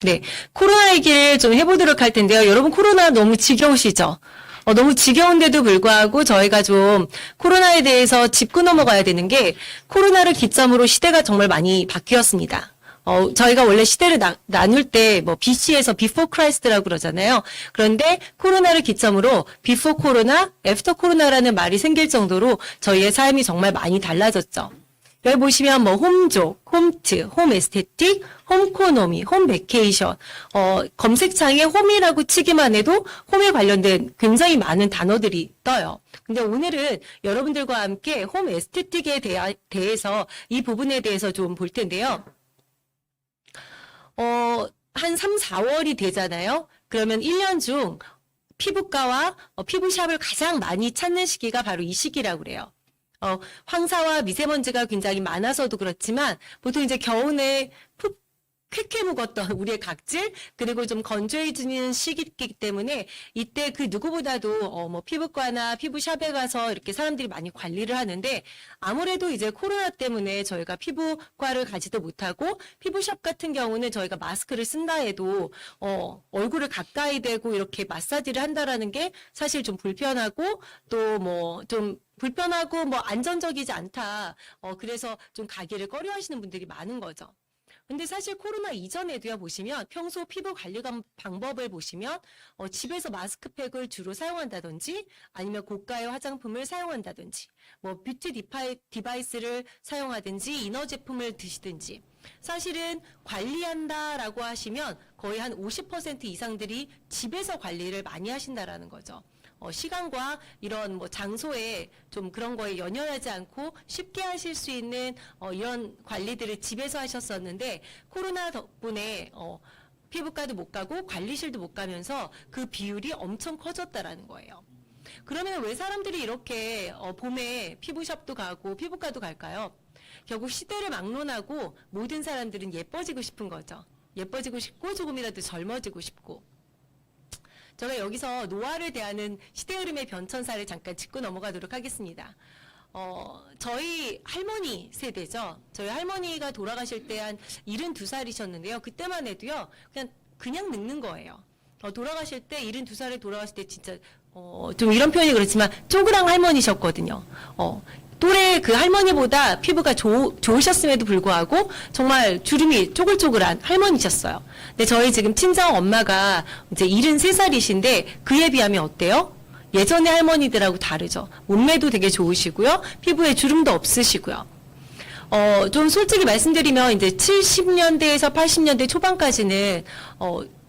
네, 코로나 얘기를 좀 해보도록 할 텐데요. 여러분 코로나 너무 지겨우시죠? 너무 지겨운데도 불구하고 저희가 좀 코로나에 대해서 짚고 넘어가야 되는 게 코로나를 기점으로 시대가 정말 많이 바뀌었습니다. 저희가 원래 시대를 나눌 때 뭐 BC에서 Before Christ라고 그러잖아요. 그런데 코로나를 기점으로 Before 코로나, After 코로나라는 말이 생길 정도로 저희의 삶이 정말 많이 달라졌죠. 여기 보시면 뭐 홈족, 홈트, 홈 에스테틱, 홈코노미, 홈 베케이션, 검색창에 홈이라고 치기만 해도 홈에 관련된 굉장히 많은 단어들이 떠요. 근데 오늘은 여러분들과 함께 홈 에스테틱에 대해서 이 부분에 대해서 좀 볼 텐데요. 한 3, 4월이 되잖아요. 그러면 1년 중 피부과와 피부샵을 가장 많이 찾는 시기가 바로 이 시기라고 그래요. 황사와 미세먼지가 굉장히 많아서도 그렇지만 보통 이제 겨울에 푹 쾌쾌 묵었던 우리의 각질 그리고 좀 건조해지는 시기이기 때문에 이때 그 누구보다도 뭐 피부과나 피부샵에 가서 이렇게 사람들이 많이 관리를 하는데 아무래도 이제 코로나 때문에 저희가 피부과를 가지도 못하고 피부샵 같은 경우는 저희가 마스크를 쓴다 해도 얼굴을 가까이 대고 이렇게 마사지를 한다라는 게 사실 좀 불편하고 또 뭐 좀 불편하고 뭐 안전적이지 않다. 그래서 좀 가기를 꺼려하시는 분들이 많은 거죠. 근데 사실 코로나 이전에도요 보시면 평소 피부 관리 방법을 보시면 집에서 마스크팩을 주로 사용한다든지 아니면 고가의 화장품을 사용한다든지 뭐 뷰티 디바이스를 사용하든지 이너 제품을 드시든지 사실은 관리한다라고 하시면 거의 한 50% 이상들이 집에서 관리를 많이 하신다라는 거죠. 시간과 이런 뭐 장소에 좀 그런 거에 연연하지 않고 쉽게 하실 수 있는 이런 관리들을 집에서 하셨었는데 코로나 덕분에 피부과도 못 가고 관리실도 못 가면서 그 비율이 엄청 커졌다라는 거예요. 그러면 왜 사람들이 이렇게 봄에 피부샵도 가고 피부과도 갈까요? 결국 시대를 막론하고 모든 사람들은 예뻐지고 싶은 거죠. 예뻐지고 싶고 조금이라도 젊어지고 싶고. 제가 여기서 노화를 대하는 시대 흐름의 변천사를 잠깐 짚고 넘어가도록 하겠습니다. 저희 할머니 세대죠. 저희 할머니가 돌아가실 때 한 72살이셨는데요. 그때만 해도요, 그냥 늙는 거예요. 돌아가실 때, 72살에 돌아가실 때 진짜, 좀 이런 표현이 그렇지만, 쪼그랑 할머니셨거든요. 또래 그 할머니보다 피부가 좋으셨음에도 불구하고 정말 주름이 쪼글쪼글한 할머니셨어요. 근데 저희 지금 친정 엄마가 이제 73살이신데 그에 비하면 어때요? 예전의 할머니들하고 다르죠. 몸매도 되게 좋으시고요. 피부에 주름도 없으시고요. 좀 솔직히 말씀드리면 이제 70년대에서 80년대 초반까지는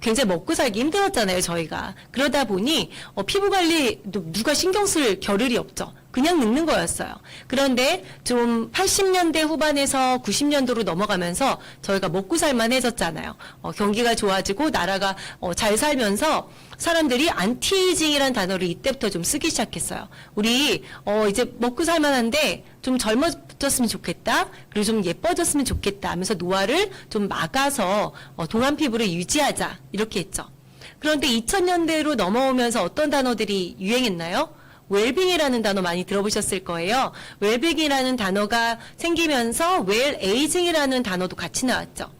굉장히 먹고 살기 힘들었잖아요, 저희가. 그러다 보니 피부 관리 누가 신경 쓸 겨를이 없죠. 그냥 늙는 거였어요. 그런데 좀 80년대 후반에서 90년도로 넘어가면서 저희가 먹고 살만해졌잖아요. 경기가 좋아지고 나라가 잘 살면서 사람들이 안티에이징이라는 단어를 이때부터 좀 쓰기 시작했어요. 우리 이제 먹고 살만한데 좀 젊어졌으면 좋겠다. 그리고 좀 예뻐졌으면 좋겠다 하면서 노화를 좀 막아서 동안 피부를 유지하자 이렇게 했죠. 그런데 2000년대로 넘어오면서 어떤 단어들이 유행했나요? 웰빙이라는 단어 많이 들어보셨을 거예요. 웰빙이라는 단어가 생기면서 웰에이징이라는 단어도 같이 나왔죠.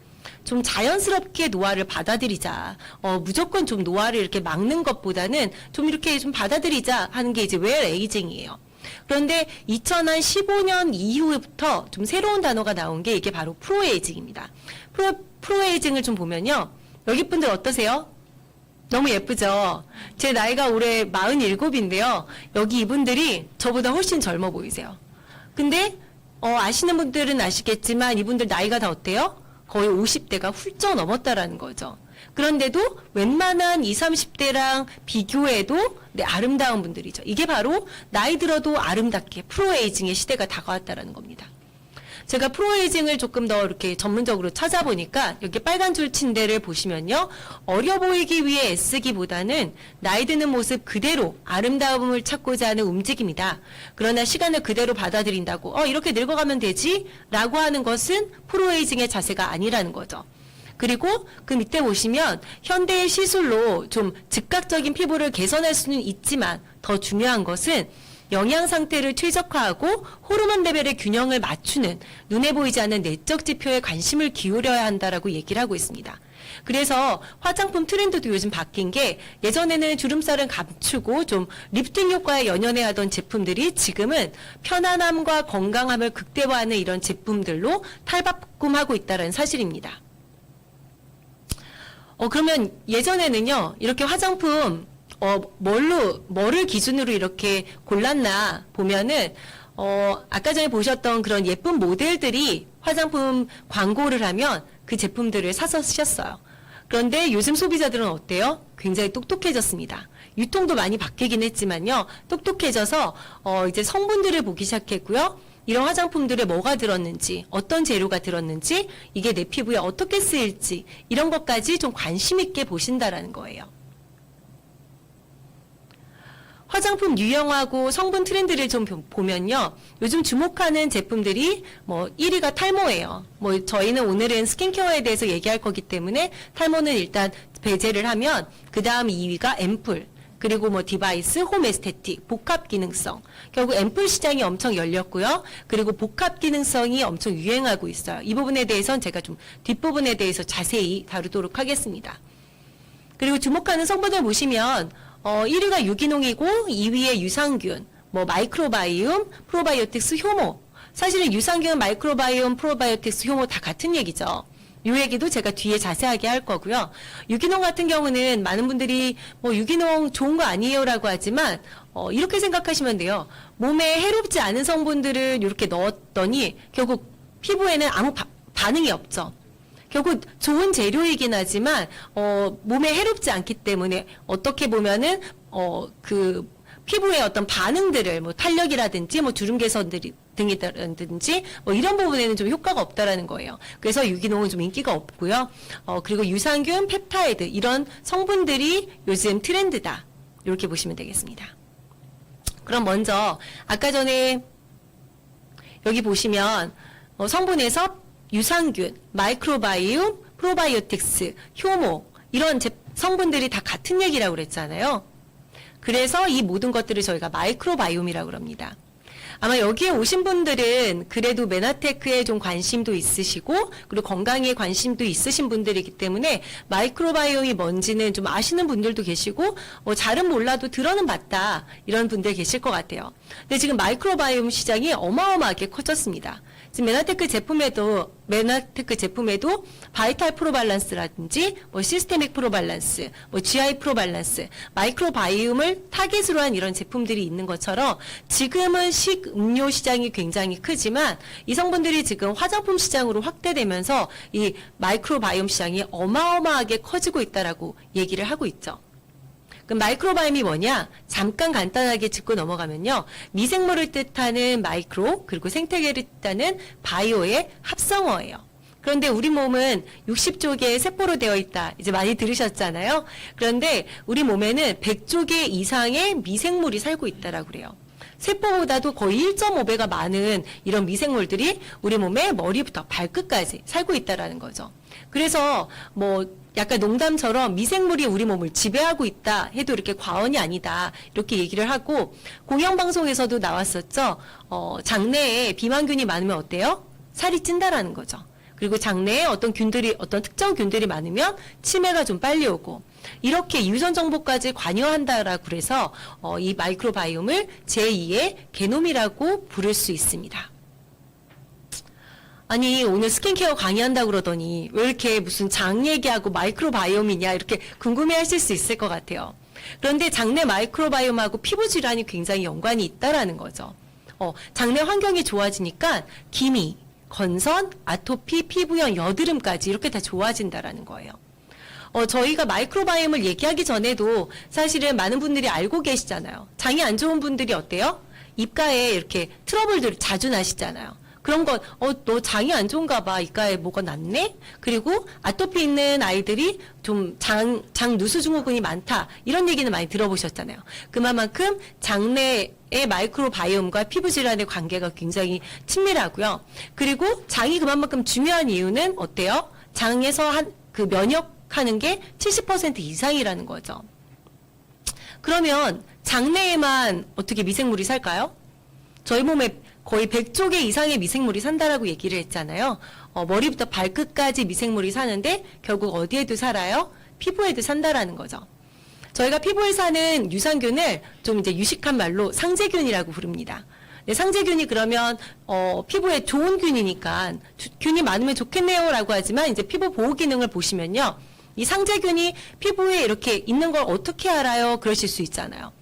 좀 자연스럽게 노화를 받아들이자. 무조건 좀 노화를 이렇게 막는 것보다는 좀 이렇게 좀 받아들이자 하는 게 이제 웰에이징이에요. 그런데 2015년 이후부터 좀 새로운 단어가 나온 게 이게 바로 프로에이징입니다. 프로에이징을 좀 보면요. 여기 분들 어떠세요? 너무 예쁘죠? 제 나이가 올해 47인데요. 여기 이분들이 저보다 훨씬 젊어 보이세요. 근데 아시는 분들은 아시겠지만 이분들 나이가 다 어때요? 거의 50대가 훌쩍 넘었다라는 거죠. 그런데도 웬만한 20, 30대랑 비교해도 아름다운 분들이죠. 이게 바로 나이 들어도 아름답게 프로에이징의 시대가 다가왔다라는 겁니다. 제가 프로에이징을 조금 더 이렇게 전문적으로 찾아보니까 여기 빨간 줄 친 데를 보시면요. 어려 보이기 위해 애쓰기보다는 나이 드는 모습 그대로 아름다움을 찾고자 하는 움직임이다. 그러나 시간을 그대로 받아들인다고 이렇게 늙어가면 되지? 라고 하는 것은 프로에이징의 자세가 아니라는 거죠. 그리고 그 밑에 보시면 현대의 시술로 좀 즉각적인 피부를 개선할 수는 있지만 더 중요한 것은 영양 상태를 최적화하고 호르몬 레벨의 균형을 맞추는 눈에 보이지 않는 내적 지표에 관심을 기울여야 한다라고 얘기를 하고 있습니다. 그래서 화장품 트렌드도 요즘 바뀐 게 예전에는 주름살은 감추고 좀 리프팅 효과에 연연해 하던 제품들이 지금은 편안함과 건강함을 극대화하는 이런 제품들로 탈바꿈하고 있다는 사실입니다. 그러면 예전에는요, 이렇게 화장품, 뭐를 기준으로 이렇게 골랐나 보면은, 아까 전에 보셨던 그런 예쁜 모델들이 화장품 광고를 하면 그 제품들을 사서 쓰셨어요. 그런데 요즘 소비자들은 어때요? 굉장히 똑똑해졌습니다. 유통도 많이 바뀌긴 했지만요, 똑똑해져서, 이제 성분들을 보기 시작했고요. 이런 화장품들에 뭐가 들었는지, 어떤 재료가 들었는지, 이게 내 피부에 어떻게 쓰일지, 이런 것까지 좀 관심 있게 보신다라는 거예요. 화장품 유형하고 성분 트렌드를 좀 보면요. 요즘 주목하는 제품들이 1위가 탈모예요. 저희는 오늘은 스킨케어에 대해서 얘기할 거기 때문에 탈모는 일단 배제를 하면 그 다음 2위가 앰플, 그리고 디바이스, 홈 에스테틱, 복합 기능성. 결국 앰플 시장이 엄청 열렸고요. 그리고 복합 기능성이 엄청 유행하고 있어요. 이 부분에 대해서는 제가 좀 뒷부분에 대해서 자세히 다루도록 하겠습니다. 그리고 주목하는 성분을 보시면 1위가 유기농이고 2위에 유산균, 마이크로바이옴, 프로바이오틱스, 효모. 사실은 유산균, 마이크로바이옴, 프로바이오틱스, 효모 다 같은 얘기죠. 이 얘기도 제가 뒤에 자세하게 할 거고요. 유기농 같은 경우는 많은 분들이 유기농 좋은 거 아니에요라고 하지만 이렇게 생각하시면 돼요. 몸에 해롭지 않은 성분들을 이렇게 넣었더니 결국 피부에는 아무 반응이 없죠. 결국 좋은 재료이긴 하지만 몸에 해롭지 않기 때문에 어떻게 보면은 그 피부의 어떤 반응들을 탄력이라든지 주름 개선들이 등이라든지 이런 부분에는 좀 효과가 없다라는 거예요. 그래서 유기농은 좀 인기가 없고요. 그리고 유산균, 펩타이드 이런 성분들이 요즘 트렌드다. 이렇게 보시면 되겠습니다. 그럼 먼저 아까 전에 여기 보시면 성분에서 유산균, 마이크로바이옴, 프로바이오틱스, 효모 이런 성분들이 다 같은 얘기라고 그랬잖아요. 그래서 이 모든 것들을 저희가 마이크로바이옴이라고 합니다. 아마 여기에 오신 분들은 그래도 메나테크에 좀 관심도 있으시고 그리고 건강에 관심도 있으신 분들이기 때문에 마이크로바이옴이 뭔지는 좀 아시는 분들도 계시고 잘은 몰라도 들어는 봤다 이런 분들 계실 것 같아요. 근데 지금 마이크로바이옴 시장이 어마어마하게 커졌습니다. 지금 메나테크 제품에도 바이탈 프로발란스라든지 시스테믹 프로발란스, GI 프로발란스, 마이크로바이옴을 타깃으로 한 이런 제품들이 있는 것처럼 지금은 식음료 시장이 굉장히 크지만 이 성분들이 지금 화장품 시장으로 확대되면서 이 마이크로바이옴 시장이 어마어마하게 커지고 있다라고 얘기를 하고 있죠. 그럼 마이크로바이옴이 뭐냐? 잠깐 간단하게 짚고 넘어가면요. 미생물을 뜻하는 마이크로 그리고 생태계를 뜻하는 바이오의 합성어예요. 그런데 우리 몸은 60조 개의 세포로 되어 있다. 이제 많이 들으셨잖아요. 그런데 우리 몸에는 100조 개 이상의 미생물이 살고 있다라고 그래요. 세포보다도 거의 1.5배가 많은 이런 미생물들이 우리 몸의 머리부터 발끝까지 살고 있다라는 거죠. 그래서 약간 농담처럼 미생물이 우리 몸을 지배하고 있다 해도 이렇게 과언이 아니다 이렇게 얘기를 하고 공영방송에서도 나왔었죠. 장내에 비만균이 많으면 어때요? 살이 찐다라는 거죠. 그리고 장내에 어떤 특정 균들이 많으면 치매가 좀 빨리 오고 이렇게 유전 정보까지 관여한다라고 그래서 이 마이크로바이옴을 제2의 게놈이라고 부를 수 있습니다. 아니 오늘 스킨케어 강의한다고 그러더니 왜 이렇게 무슨 장 얘기하고 마이크로바이옴이냐 이렇게 궁금해하실 수 있을 것 같아요. 그런데 장내 마이크로바이옴하고 피부 질환이 굉장히 연관이 있다라는 거죠. 장내 환경이 좋아지니까 기미, 건선, 아토피, 피부염, 여드름까지 이렇게 다 좋아진다라는 거예요. 저희가 마이크로바이옴을 얘기하기 전에도 사실은 많은 분들이 알고 계시잖아요. 장이 안 좋은 분들이 어때요? 입가에 이렇게 트러블들 자주 나시잖아요. 그런 건, 너 장이 안 좋은가 봐. 입가에 뭐가 났네? 그리고 아토피 있는 아이들이 좀 장 누수 증후군이 많다. 이런 얘기는 많이 들어보셨잖아요. 그만큼 장내의 마이크로바이옴과 피부 질환의 관계가 굉장히 친밀하고요. 그리고 장이 그만큼 중요한 이유는 어때요? 장에서 면역하는 게 70% 이상이라는 거죠. 그러면 장내에만 어떻게 미생물이 살까요? 저희 몸에 거의 100조 개 이상의 미생물이 산다라고 얘기를 했잖아요. 머리부터 발끝까지 미생물이 사는데 결국 어디에도 살아요? 피부에도 산다라는 거죠. 저희가 피부에 사는 유산균을 좀 이제 유식한 말로 상재균이라고 부릅니다. 네, 상재균이 그러면 피부에 좋은 균이니까 균이 많으면 좋겠네요라고 하지만 이제 피부 보호 기능을 보시면요. 이 상재균이 피부에 이렇게 있는 걸 어떻게 알아요? 그러실 수 있잖아요.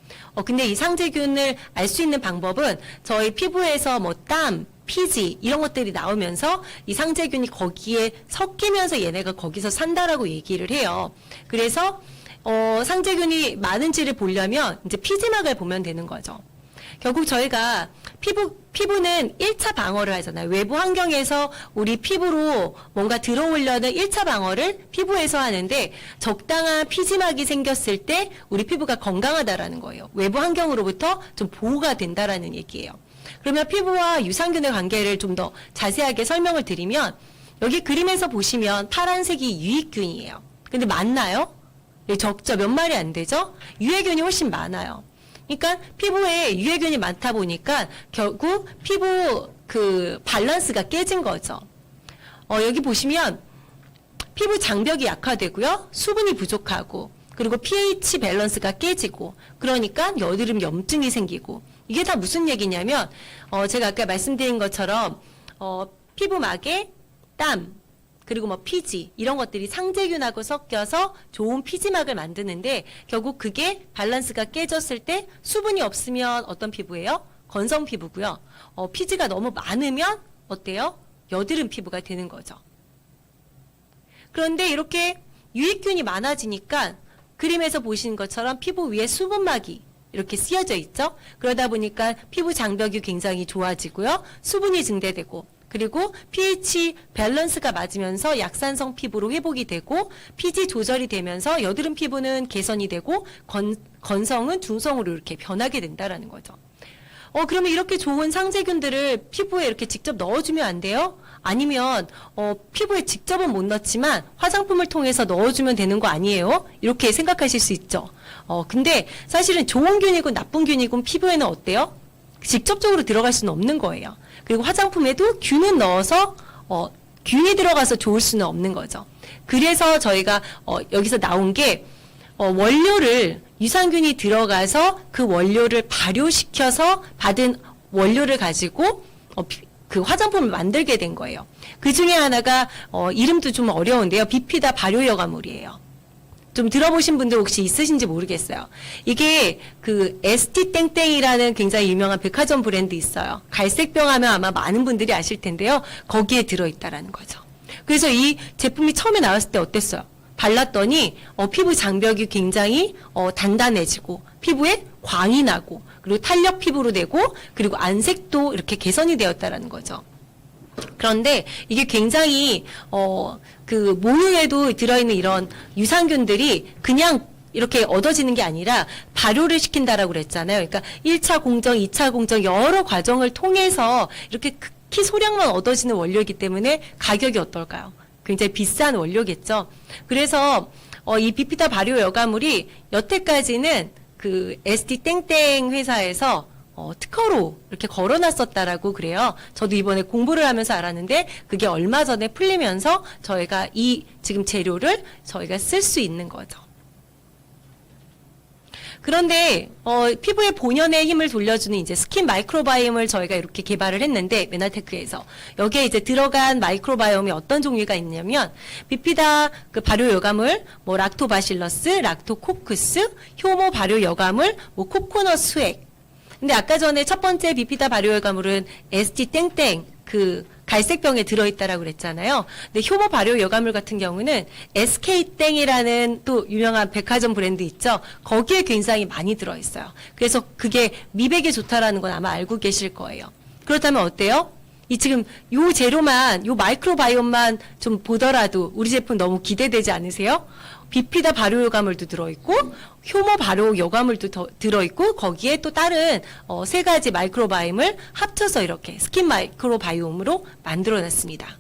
근데 이 상재균을 알 수 있는 방법은 저희 피부에서 뭐 땀, 피지 이런 것들이 나오면서 이 상재균이 거기에 섞이면서 얘네가 거기서 산다라고 얘기를 해요. 그래서 상재균이 많은지를 보려면 이제 피지막을 보면 되는 거죠. 결국 저희가 피부는 1차 방어를 하잖아요. 외부 환경에서 우리 피부로 뭔가 들어오려는 1차 방어를 피부에서 하는데 적당한 피지막이 생겼을 때 우리 피부가 건강하다라는 거예요. 외부 환경으로부터 좀 보호가 된다라는 얘기예요. 그러면 피부와 유산균의 관계를 좀 더 자세하게 설명을 드리면 여기 그림에서 보시면 파란색이 유익균이에요. 근데 맞나요? 적죠. 몇 마리 안 되죠? 유해균이 훨씬 많아요. 그러니까 피부에 유해균이 많다 보니까 결국 피부 그 밸런스가 깨진 거죠. 여기 보시면 피부 장벽이 약화되고요. 수분이 부족하고 그리고 pH 밸런스가 깨지고 그러니까 여드름 염증이 생기고 이게 다 무슨 얘기냐면 제가 아까 말씀드린 것처럼 피부막에 땀 그리고 뭐 피지 이런 것들이 상재균하고 섞여서 좋은 피지막을 만드는데 결국 그게 밸런스가 깨졌을 때 수분이 없으면 어떤 피부예요? 건성 피부고요. 피지가 너무 많으면 어때요? 여드름 피부가 되는 거죠. 그런데 이렇게 유익균이 많아지니까 그림에서 보시는 것처럼 피부 위에 수분막이 이렇게 씌어져 있죠. 그러다 보니까 피부 장벽이 굉장히 좋아지고요. 수분이 증대되고 그리고 pH 밸런스가 맞으면서 약산성 피부로 회복이 되고 피지 조절이 되면서 여드름 피부는 개선이 되고 건성은 중성으로 이렇게 변하게 된다라는 거죠. 그러면 이렇게 좋은 상재균들을 피부에 이렇게 직접 넣어주면 안 돼요? 아니면 피부에 직접은 못 넣지만 화장품을 통해서 넣어주면 되는 거 아니에요? 이렇게 생각하실 수 있죠. 근데 사실은 좋은 균이고 나쁜 균이고 피부에는 어때요? 직접적으로 들어갈 수는 없는 거예요. 그리고 화장품에도 균은 넣어서 균이 들어가서 좋을 수는 없는 거죠. 그래서 저희가 여기서 나온 게 원료를 유산균이 들어가서 그 원료를 발효시켜서 받은 원료를 가지고 그 화장품을 만들게 된 거예요. 그 중에 하나가 이름도 좀 어려운데요. 비피다 발효여과물이에요. 좀 들어보신 분들 혹시 있으신지 모르겠어요. 이게 그 ST 땡땡이라는 굉장히 유명한 백화점 브랜드 있어요. 갈색병 하면 아마 많은 분들이 아실 텐데요. 거기에 들어있다라는 거죠. 그래서 이 제품이 처음에 나왔을 때 어땠어요? 발랐더니 피부 장벽이 굉장히 단단해지고 피부에 광이 나고 그리고 탄력 피부로 되고 그리고 안색도 이렇게 개선이 되었다라는 거죠. 그런데 이게 굉장히 그 모유에도 들어있는 이런 유산균들이 그냥 이렇게 얻어지는 게 아니라 발효를 시킨다라고 그랬잖아요. 그러니까 1차 공정, 2차 공정 여러 과정을 통해서 이렇게 극히 소량만 얻어지는 원료이기 때문에 가격이 어떨까요? 굉장히 비싼 원료겠죠. 그래서 이 비피다 발효 여과물이 여태까지는 그 ST 땡땡 회사에서 특허로 이렇게 걸어놨었다라고 그래요. 저도 이번에 공부를 하면서 알았는데 그게 얼마 전에 풀리면서 저희가 이 지금 재료를 저희가 쓸 수 있는 거죠. 그런데 피부의 본연의 힘을 돌려주는 이제 스킨 마이크로바이옴을 저희가 이렇게 개발을 했는데 메나테크에서 여기에 이제 들어간 마이크로바이옴이 어떤 종류가 있냐면 비피다 그 발효 여과물, 뭐 락토바실러스, 락토코쿠스, 효모 발효 여과물, 뭐 코코넛 수액. 근데 아까 전에 첫 번째 비피다 발효 여과물은 ST 땡땡 그 갈색병에 들어있다라고 그랬잖아요. 근데 효모 발효 여과물 같은 경우는 SK땡이라는 또 유명한 백화점 브랜드 있죠. 거기에 굉장히 많이 들어있어요. 그래서 그게 미백에 좋다라는 건 아마 알고 계실 거예요. 그렇다면 어때요? 이 지금 요 재료만, 요 마이크로바이옴만 좀 보더라도 우리 제품 너무 기대되지 않으세요? 비피다 발효 여과물도 들어있고 효모 발효 여과물도 들어있고 거기에 또 다른 세 가지 마이크로바이옴을 합쳐서 이렇게 스킨 마이크로바이옴으로 만들어냈습니다.